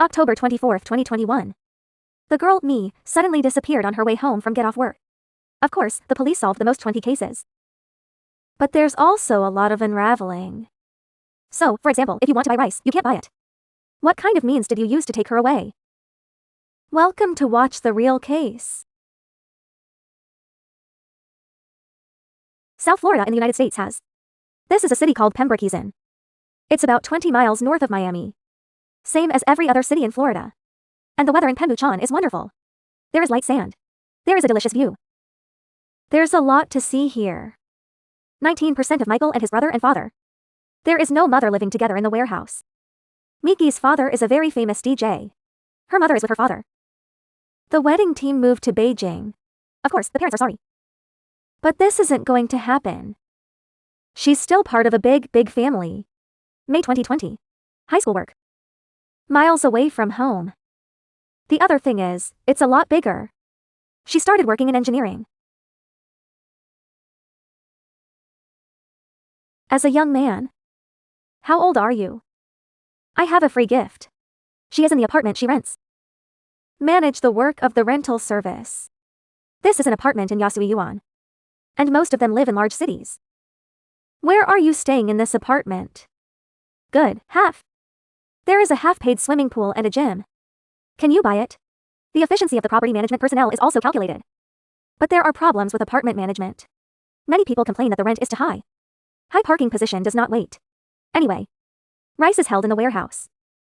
October 24, 2021. The girl, Me, suddenly disappeared on her way home from get off work. Of course, the police solved the most 20 cases. But there's also a lot of unraveling. So, for example, if you want to buy rice, you can't buy it. What kind of means did you use to take her away? Welcome to Watch the Real Case. South Florida in the United States has. This is a city called Temburskan. It's about 20 miles north of Miami. Same as every other city in Florida. And the weather in Temburskan is wonderful. There is light sand. There is a delicious view. There's a lot to see here. 19% of Michael and his brother and father. There is no mother living together in the warehouse. Miki's father is a very famous DJ. Her mother is with her father. The wedding team moved to Beijing. Of course, the parents are sorry. But this isn't going to happen. She's still part of a big family. May 2020. High school work. Miles away from home. The other thing is, it's a lot bigger. She started working in engineering. As a young man. How old are you? I have a free gift. She is in the apartment she rents. Manage the work of the rental service. This is an apartment in Yasuiyuan. And most of them live in large cities. Where are you staying in this apartment? Good, half. There is a half-paid swimming pool and a gym. Can you buy it? The efficiency of the property management personnel is also calculated. But there are problems with apartment management. Many people complain that the rent is too high. High parking position does not wait. Anyway. Rice is held in the warehouse.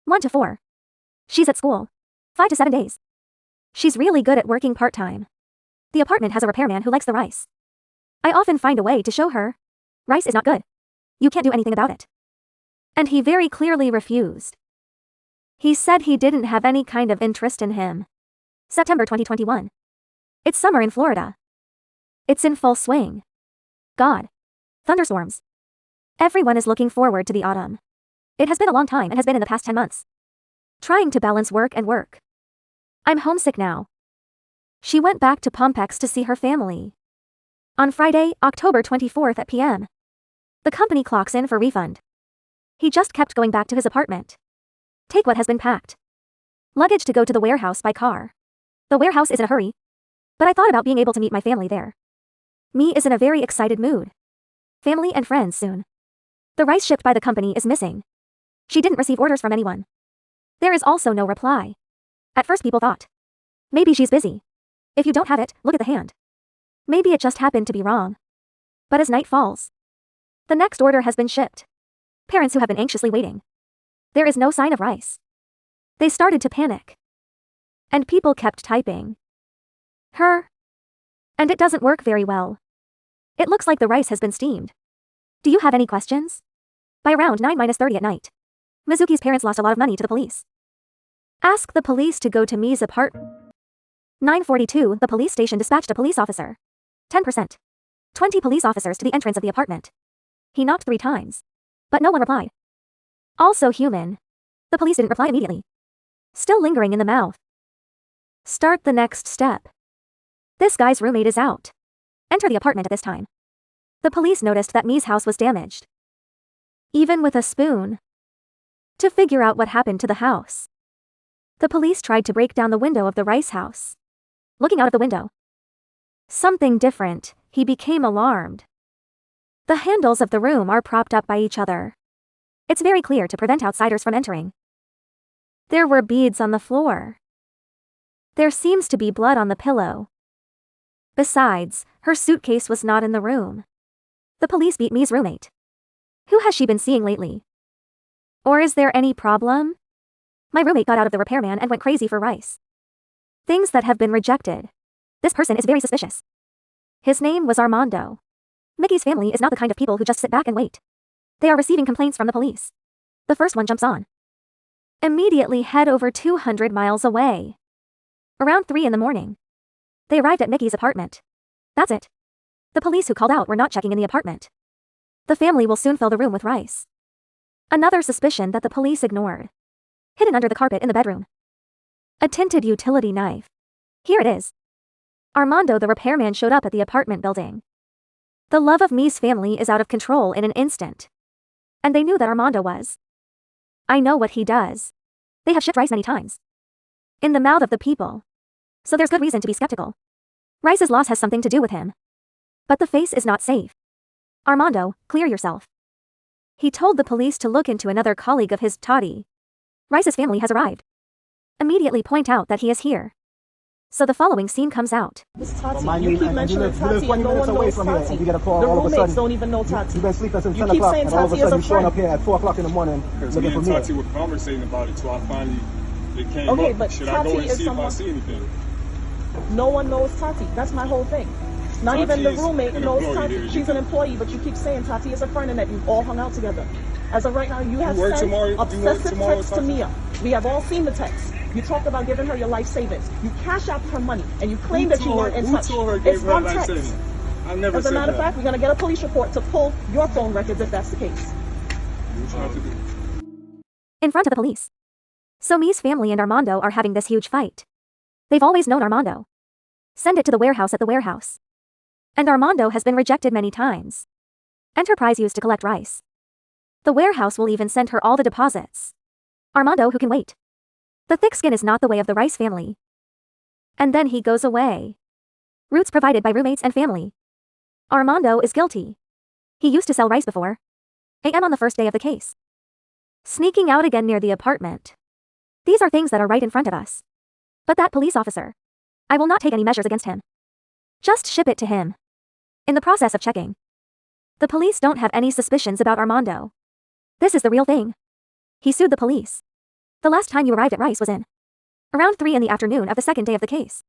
1 to 4. She's at school. 5 to 7 days. She's really good at working part-time. The apartment has a repairman who likes the rice. I often find a way to show her. Rice is not good. You can't do anything about it. And he very clearly refused. He said he didn't have any kind of interest in him. September 2021. It's summer in Florida. It's in full swing. God. Thunderstorms. Everyone is looking forward to the autumn. It has been a long time and has been in the past 10 months. Trying to balance work and work. I'm homesick now. She went back to Pompex to see her family. On Friday, October 24th at p.m. The company clocks in for refund. He just kept going back to his apartment. Take what has been packed. Luggage to go to the warehouse by car. The warehouse is in a hurry. But I thought about being able to meet my family there. Me is in a very excited mood. Family and friends soon. The rice shipped by the company is missing. She didn't receive orders from anyone. There is also no reply. At first people thought. Maybe she's busy. If you don't have it, look at the hand. Maybe it just happened to be wrong. But as night falls. The next order has been shipped. Parents who have been anxiously waiting. There is no sign of rice. They started to panic. And people kept typing. Her. And it doesn't work very well. It looks like the rice has been steamed. Do you have any questions? By around 9:30 at night. Mizuki's parents lost a lot of money to the police. Ask the police to go to Mi's apartment. 9:42, the police station dispatched a police officer. 10%. 20 police officers to the entrance of the apartment. He knocked 3 times. But no one replied. Also human. The police didn't reply immediately. Still lingering in the mouth. Start the next step. This guy's roommate is out. Enter the apartment at this time. The police noticed that Mi's house was damaged. Even with a spoon. To figure out what happened to the house. The police tried to break down the window of the rice house. Looking out of the window. Something different, he became alarmed. The handles of the room are propped up by each other. It's very clear to prevent outsiders from entering. There were beads on the floor. There seems to be blood on the pillow. Besides, her suitcase was not in the room. The police beat Mi's roommate. Who has she been seeing lately? Or is there any problem? My roommate got out of the repairman and went crazy for rice. Things that have been rejected. This person is very suspicious. His name was Armando. Mickey's family is not the kind of people who just sit back and wait. They are receiving complaints from the police. The first one jumps on. Immediately head over 200 miles away. Around 3 in the morning. They arrived at Mickey's apartment. That's it. The police who called out were not checking in the apartment. The family will soon fill the room with rice. Another suspicion that the police ignored. Hidden under the carpet in the bedroom. A tinted utility knife. Here it is. Armando the repairman showed up at the apartment building. The love of Mi's family is out of control in an instant. And they knew that Armando was. I know what he does. They have shipped rice many times. In the mouth of the people. So there's good reason to be skeptical. Rice's loss has something to do with him. But the face is not safe. Armando, clear yourself. He told the police to look into another colleague of his, Toddy. Rice's family has arrived. Immediately point out that he is here. So the following scene comes out. This Tati, you keep mentioning Tati and no one knows Tati. The roommates don't even know Tati. You've been sleeping since 10 keep o'clock, saying and all of a Tati is sudden a you're showing friend. up here at 4 o'clock in the morning Because looking me for and me. Tati were conversating about it, so I finally, it came Okay, up. but Should I Tati go and is see someone- if I see anything? No one knows Tati. That's my whole thing. Not Tati even the is roommate an knows employee Tati. here. She's an employee, but you keep saying Tati is a friend and that you've all hung out together. As of right now, you have work sent tomorrow? You work obsessive tomorrow, texts to Tati? Mia. We have all seen the texts. You talked about giving her your life savings. You cash out her money, and you claim that you weren't in touch. Who told her It's gave her on life text. savings? I never As a said matter of that. fact, we're going to get a police report to pull your phone records if that's the case. What you trying to do? In front of the police. So Mia's family and Armando are having this huge fight. They've always known Armando. Send it to the warehouse at the warehouse. And Armando has been rejected many times. Enterprise used to collect rice. The warehouse will even send her all the deposits. Armando who can wait. The thick skin is not the way of the Rice family. And then he goes away. Roots provided by roommates and family. Armando is guilty. He used to sell rice before. AM on the first day of the case. Sneaking out again near the apartment. These are things that are right in front of us. But that police officer. I will not take any measures against him. Just ship it to him. In the process of checking. The police don't have any suspicions about Armando. This is the real thing. He sued the police. The last time you arrived at Rice was in around 3 in the afternoon of the second day of the case.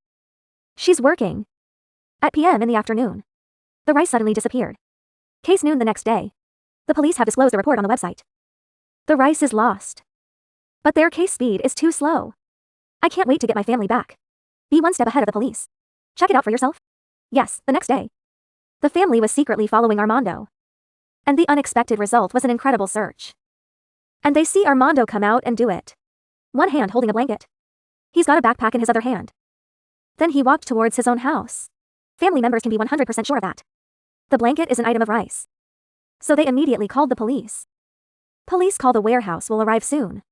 She's working. At PM in the afternoon. The rice suddenly disappeared. Case noon the next day. The police have disclosed the report on the website. The rice is lost. But their case speed is too slow. I can't wait to get my family back. Be one step ahead of the police. Check it out for yourself. Yes, the next day. The family was secretly following Armando. And the unexpected result was an incredible search. And they see Armando come out and do it. One hand holding a blanket. He's got a backpack in his other hand. Then he walked towards his own house. Family members can be 100% sure of that. The blanket is an item of rice. So they immediately called the police. Police call the warehouse will arrive soon.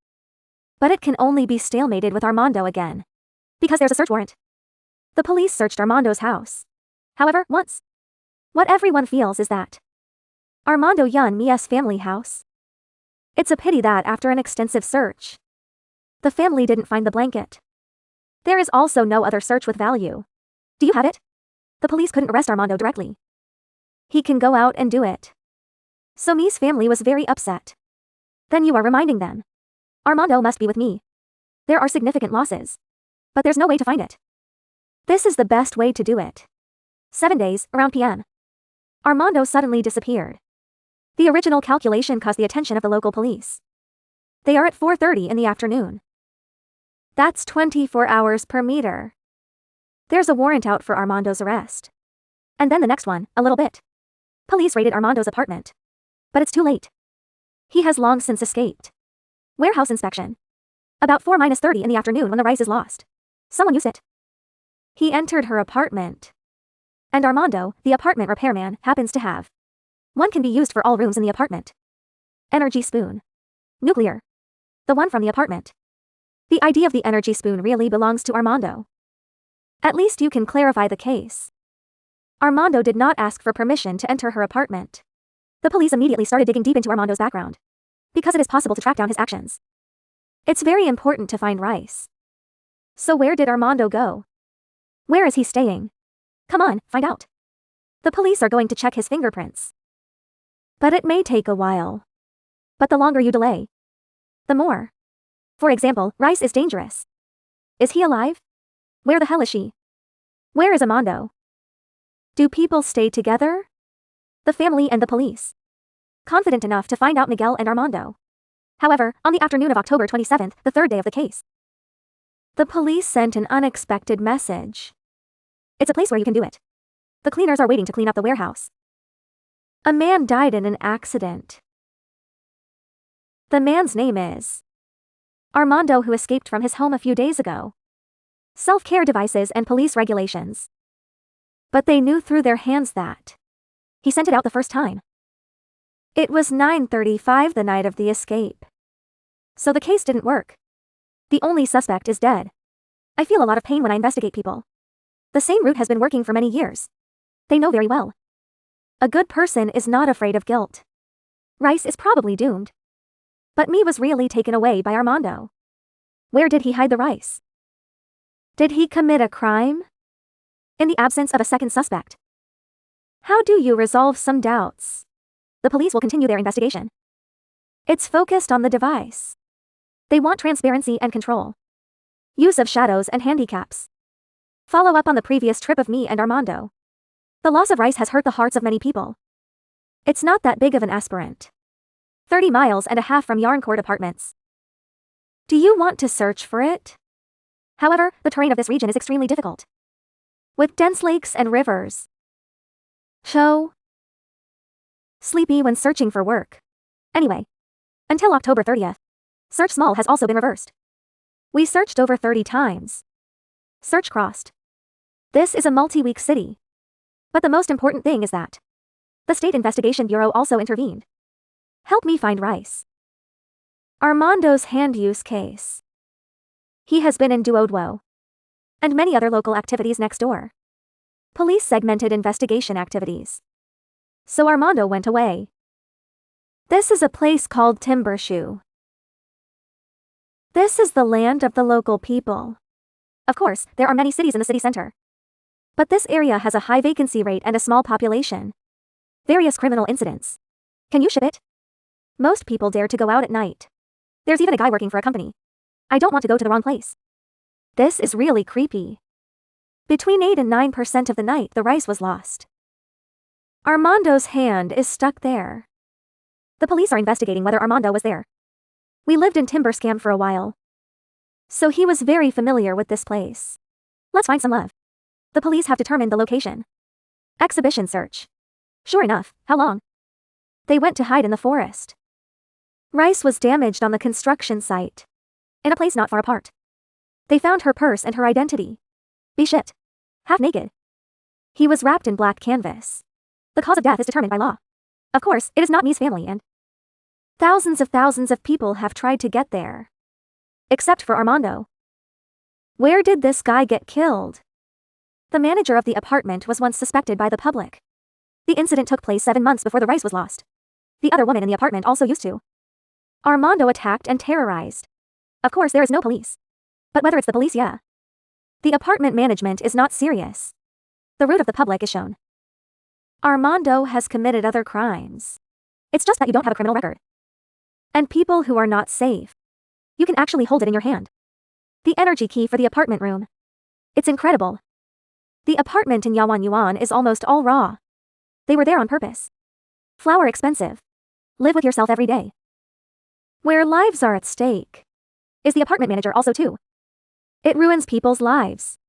But it can only be stalemated with Armando again. Because there's a search warrant. The police searched Armando's house. However, once. What everyone feels is that Armando Yun Mia's family house. It's a pity that after an extensive search, the family didn't find the blanket. There is also no other search with value. Do you have it? The police couldn't arrest Armando directly. He can go out and do it. So Mia's family was very upset. Then you are reminding them. Armando must be with me. There are significant losses. But there's no way to find it. This is the best way to do it. 7 days, around PM. Armando suddenly disappeared. The original calculation caused the attention of the local police. They are at 4:30 in the afternoon. That's 24 hours per meter. There's a warrant out for Armando's arrest. And then the next one, a little bit. Police raided Armando's apartment. But it's too late. He has long since escaped. Warehouse inspection. About 4:30 in the afternoon when the rice is lost. Someone used it. He entered her apartment. And Armando, the apartment repairman, happens to have. One can be used for all rooms in the apartment. Energy spoon. Nuclear. The one from the apartment. The idea of the energy spoon really belongs to Armando. At least you can clarify the case. Armando did not ask for permission to enter her apartment. The police immediately started digging deep into Armando's background. Because it is possible to track down his actions. It's very important to find Rice. So where did Armando go? Where is he staying? Come on, find out. The police are going to check his fingerprints. But it may take a while. But the longer you delay, the more. For example, Rice is dangerous. Is he alive? Where the hell is she? Where is Armando? Do people stay together? The family and the police. Confident enough to find out Miguel and Armando. However, on the afternoon of October 27th, the third day of the case, the police sent an unexpected message. It's a place where you can do it. The cleaners are waiting to clean up the warehouse. A man died in an accident. The man's name is Armando, who escaped from his home a few days ago. Self-care devices and police regulations. But they knew through their hands that he sent it out the first time. It was 9:35 the night of the escape. So the case didn't work. The only suspect is dead. I feel a lot of pain when I investigate people. The same route has been working for many years. They know very well. A good person is not afraid of guilt. Rice is probably doomed. But me was really taken away by Armando. Where did he hide the rice? Did he commit a crime? In the absence of a second suspect. How do you resolve some doubts? The police will continue their investigation. It's focused on the device. They want transparency and control. Use of shadows and handicaps. Follow up on the previous trip of me and Armando. The loss of rice has hurt the hearts of many people. It's not that big of an aspirant. 30 miles and a half from Yarncourt Apartments. Do you want to search for it? However, the terrain of this region is extremely difficult. With dense lakes and rivers. Sleepy when searching for work. Anyway. Until October 30th. Search small has also been reversed. We searched over 30 times. Search crossed. This is a multi-week city. But the most important thing is that the State Investigation Bureau also intervened. Help me find rice. Armando's hand use case. He has been in Duodwo. And many other local activities next door. Police segmented investigation activities. So Armando went away. This is a place called Temburskan. This is the land of the local people. Of course, there are many cities in the city center. But this area has a high vacancy rate and a small population. Various criminal incidents. Can you ship it? Most people dare to go out at night. There's even a guy working for a company. I don't want to go to the wrong place. This is really creepy. Between 8 and 9% of the night, the rice was lost. Armando's hand is stuck there. The police are investigating whether Armando was there. We lived in Temburskan for a while. So he was very familiar with this place. Let's find some love. The police have determined the location. Exhibition search. Sure enough, how long? They went to hide in the forest. Rice was damaged on the construction site. In a place not far apart. They found her purse and her identity. Be shipped. Half naked. He was wrapped in black canvas. The cause of death is determined by law. Of course, it is not Mi's family and thousands of people have tried to get there. Except for Armando. Where did this guy get killed? The manager of the apartment was once suspected by the public. The incident took place 7 months before the rice was lost. The other woman in the apartment also used to. Armando attacked and terrorized. Of course, there is no police. But whether it's the police, yeah. The apartment management is not serious. The root of the public is shown. Armando has committed other crimes. It's just that you don't have a criminal record. And people who are not safe. You can actually hold it in your hand. The energy key for the apartment room. It's incredible. The apartment in Yawan Yuan is almost all raw. They were there on purpose. Flour expensive. Live with yourself every day. Where lives are at stake. Is the apartment manager also too? It ruins people's lives.